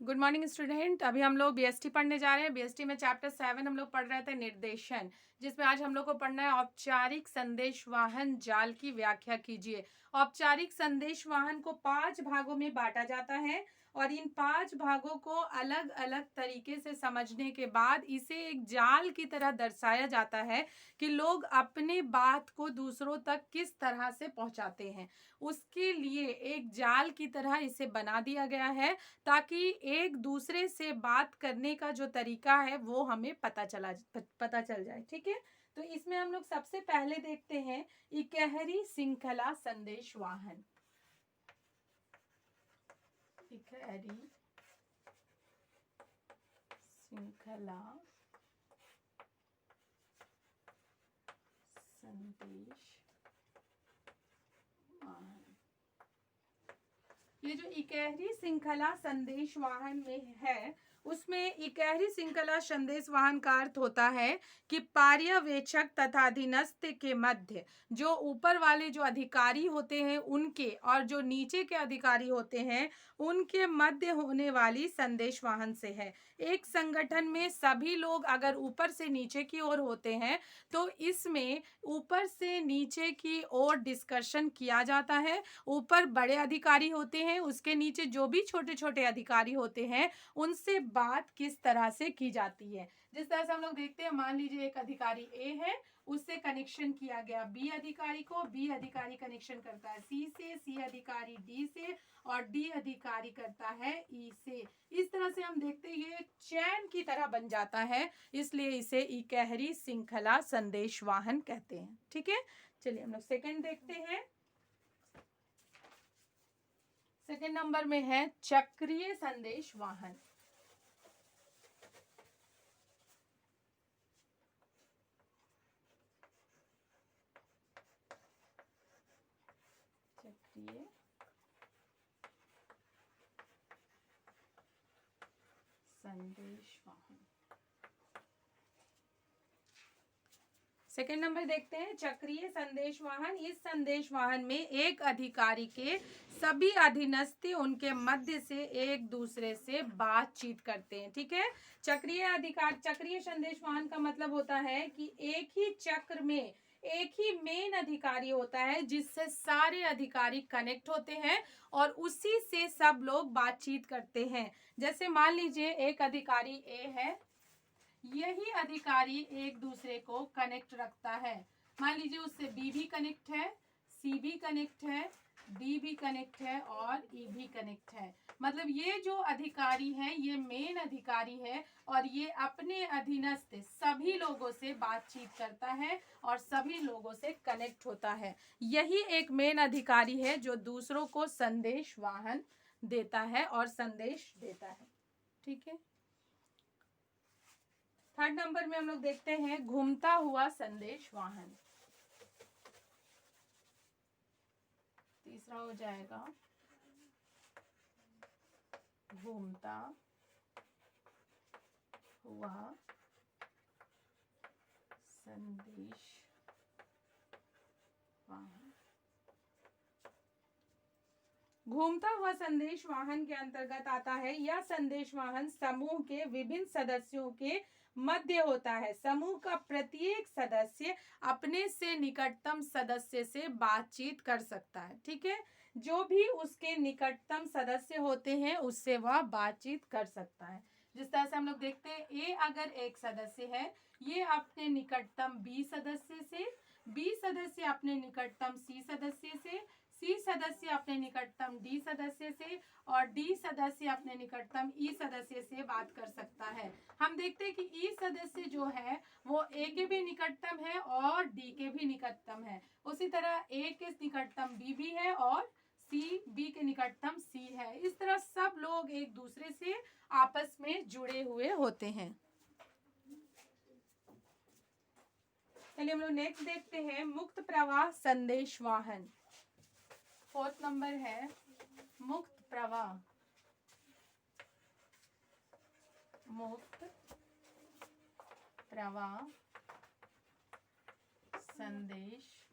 Good morning student. अभी हम लोग बीएसटी पढ़ने जा रहे हैं। बीएसटी में चैप्टर 7 हम लोग पढ़ रहे थे निर्देशन, जिसमें आज हम लोग को पढ़ना है औपचारिक संदेशवाहन जाल की व्याख्या कीजिए। औपचारिक संदेशवाहन को 5 भागों में बांटा जाता है और इन 5 भागों को अलग अलग तरीके से समझने के बाद इसे एक जाल की तरह दर्शाया जाता है कि लोग अपने बात को दूसरों तक किस तरह से पहुंचाते हैं। उसके लिए एक जाल की तरह इसे बना दिया गया है ताकि एक दूसरे से बात करने का जो तरीका है वो हमें पता चल जाए। ठीक है, तो इसमें हम लोग सबसे पहले देखते हैं इकहरी श्रृंखला संदेशवाहन। इकहरी श्रृंखला संदेशवाहन। ये जो इकहरी श्रृंखला संदेशवाहन में है, उसमें इकहरी श्रृंखला संदेशवाहन का अर्थ होता है कि पर्यवेक्षक तथा अधीनस्थ के मध्य जो ऊपर वाले जो अधिकारी होते हैं उनके और जो नीचे के अधिकारी होते हैं उनके मध्य होने वाली संदेशवाहन से है। एक संगठन में सभी लोग अगर ऊपर से नीचे की ओर होते हैं तो इसमें ऊपर से नीचे की ओर डिस्कशन किया जाता है। ऊपर बड़े अधिकारी होते हैं, उसके नीचे जो भी छोटे छोटे अधिकारी होते हैं उनसे बात किस तरह से की जाती है। जिस तरह से हम लोग देखते हैं, मान लीजिए एक अधिकारी ए है, उससे कनेक्शन किया गया बी अधिकारी को, बी अधिकारी कनेक्शन करता है सी से, सी अधिकारी डी से और डी अधिकारी करता है ई से। इस तरह से हम देखते हैं ये चैन की तरह बन जाता है, इसलिए इसे इकहरी श्रृंखला संदेशवाहन कहते हैं। ठीक है, चलिए हम लोग सेकंड देखते हैं। सेकंड नंबर में है चक्रीय संदेशवाहन। चक्रीय संदेशवाहन। सेकेंड नंबर देखते हैं चक्रीय संदेशवाहन। इस संदेशवाहन में एक अधिकारी के सभी अधीनस्थ उनके मध्य से एक दूसरे से बातचीत करते हैं। ठीक है, चक्रीय संदेशवाहन का मतलब होता है कि एक ही चक्र में एक ही मेन अधिकारी होता है जिससे सारे अधिकारी कनेक्ट होते हैं और उसी से सब लोग बातचीत करते हैं। जैसे मान लीजिए एक अधिकारी ए है, यही अधिकारी एक दूसरे को कनेक्ट रखता है। मान लीजिए उससे बी भी कनेक्ट है, सी भी कनेक्ट है, डी भी कनेक्ट है और ई भी कनेक्ट है। मतलब ये जो अधिकारी है ये मेन अधिकारी है और ये अपने अधीनस्थ सभी लोगों से बातचीत करता है और सभी लोगों से कनेक्ट होता है। यही एक मेन अधिकारी है जो दूसरों को संदेशवाहन देता है और संदेश देता है। ठीक है, थर्ड नंबर में हम लोग देखते हैं घूमता हुआ संदेशवाहन। तीसरा हो जाएगा घूमता हुआ संदेशवाहन। घूमता हुआ संदेशवाहन के अंतर्गत आता है यह संदेशवाहन समूह के विभिन्न सदस्यों के मध्य होता है। समूह का प्रत्येक सदस्य अपने से निकटतम सदस्य से बातचीत कर सकता है। ठीक है, जो भी उसके निकटतम सदस्य होते हैं उससे वह बातचीत कर सकता है। जिस तरह से हम लोग देखते हैं ए अगर एक सदस्य है, ये अपने निकटतम बी सदस्य से, बी सदस्य अपने निकटतम सी सदस्य से, सी सदस्य अपने निकटतम डी सदस्य से और डी सदस्य अपने निकटतम ई सदस्य से बात कर सकता है। हम देखते हैं कि ई सदस्य जो है वो ए के भी निकटतम है और डी के भी निकटतम है। उसी तरह ए के निकटतम बी भी है और सी बी के निकटतम सी है। इस तरह सब लोग एक दूसरे से आपस में जुड़े हुए होते हैं। चलिए हम लोग नेक्स्ट देखते हैं मुक्त प्रवाह संदेशवाहन। फोर्थ नंबर है मुक्त प्रवाह। मुक्त प्रवाह संदेशवाहन।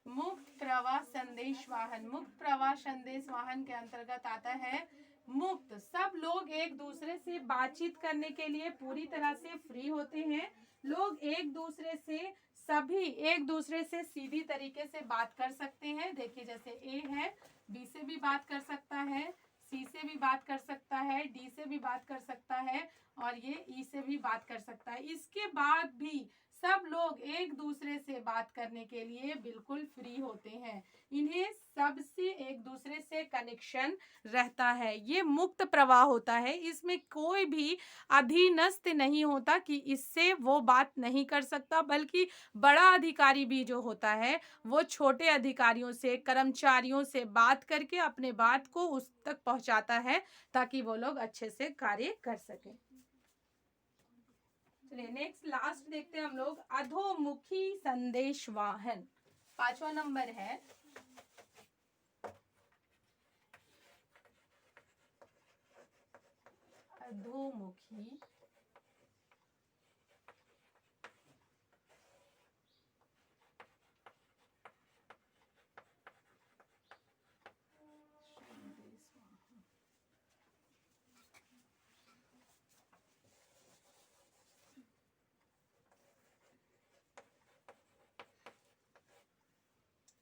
मुक्त प्रवाह संदेश वाहन। मुक्त प्रवाह संदेश वाहन के अंतर्गत आता है मुक्त, सब लोग एक दूसरे से बातचीत करने के लिए पूरी तरह से फ्री होते हैं। लोग एक दूसरे से सभी एक दूसरे से सीधी तरीके से बात कर सकते हैं। देखिए जैसे ए है, बी से भी बात कर सकता है, सी से भी बात कर सकता है, डी से भी बात कर सकता है और ये ई से भी बात कर सकता है। इसके बाद भी सब लोग एक दूसरे से बात करने के लिए बिल्कुल फ्री होते हैं। इन्हें सबसे एक दूसरे से कनेक्शन रहता है। ये मुक्त प्रवाह होता है, इसमें कोई भी अधीनस्थ नहीं होता कि इससे वो बात नहीं कर सकता, बल्कि बड़ा अधिकारी भी जो होता है वो छोटे अधिकारियों से, कर्मचारियों से बात करके अपने बात को उस तक पहुंचाता है ताकि वो लोग अच्छे से कार्य कर सकें। चलिए नेक्स्ट लास्ट देखते हैं हम लोग, अधोमुखी संदेश वाहन। 5वां नंबर है अधोमुखी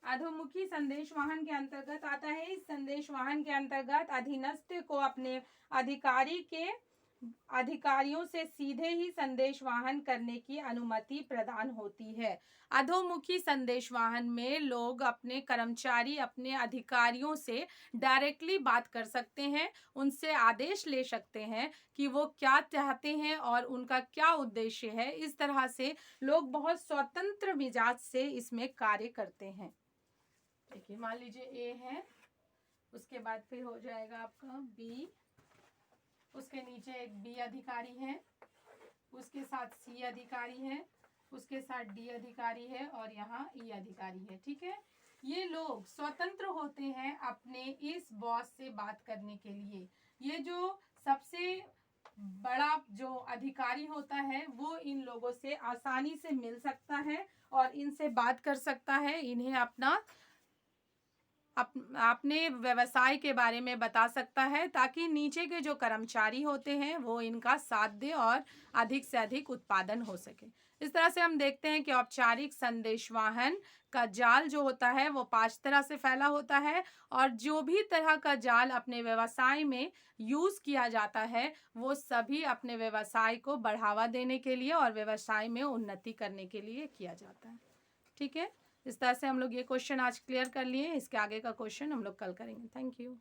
अधोमुखी संदेश वाहन के अंतर्गत आता है। इस संदेश वाहन के अंतर्गत अधीनस्थ को अपने अधिकारियों से सीधे ही संदेश वाहन करने की अनुमति प्रदान होती है। अधोमुखी संदेश वाहन में लोग अपने कर्मचारी, अपने अधिकारियों से डायरेक्टली बात कर सकते हैं, उनसे आदेश ले सकते हैं कि वो क्या चाहते हैं और उनका क्या उद्देश्य है। इस तरह से लोग बहुत स्वतंत्र मिजाज से इसमें कार्य करते हैं। देखिए मान लीजिए ए है, उसके बाद फिर हो जाएगा आपका बी, उसके नीचे एक बी अधिकारी है, उसके साथ सी अधिकारी है, उसके साथ डी अधिकारी है और यहाँ ई अधिकारी है। ठीक है, ये लोग स्वतंत्र होते हैं अपने इस बॉस से बात करने के लिए। ये जो सबसे बड़ा जो अधिकारी होता है वो इन लोगों से आसानी से मिल सकता है और इनसे बात कर सकता है, इन्हें अपने व्यवसाय के बारे में बता सकता है ताकि नीचे के जो कर्मचारी होते हैं वो इनका साथ दे और अधिक से अधिक उत्पादन हो सके। इस तरह से हम देखते हैं कि औपचारिक संदेशवाहन का जाल जो होता है वो 5 तरह से फैला होता है और जो भी तरह का जाल अपने व्यवसाय में यूज किया जाता है वो सभी अपने व्यवसाय को बढ़ावा देने के लिए और व्यवसाय में उन्नति करने के लिए किया जाता है। ठीक है, इस तरह से हम लोग ये क्वेश्चन आज क्लियर कर लिए। इसके आगे का क्वेश्चन हम लोग कल करेंगे। Thank you.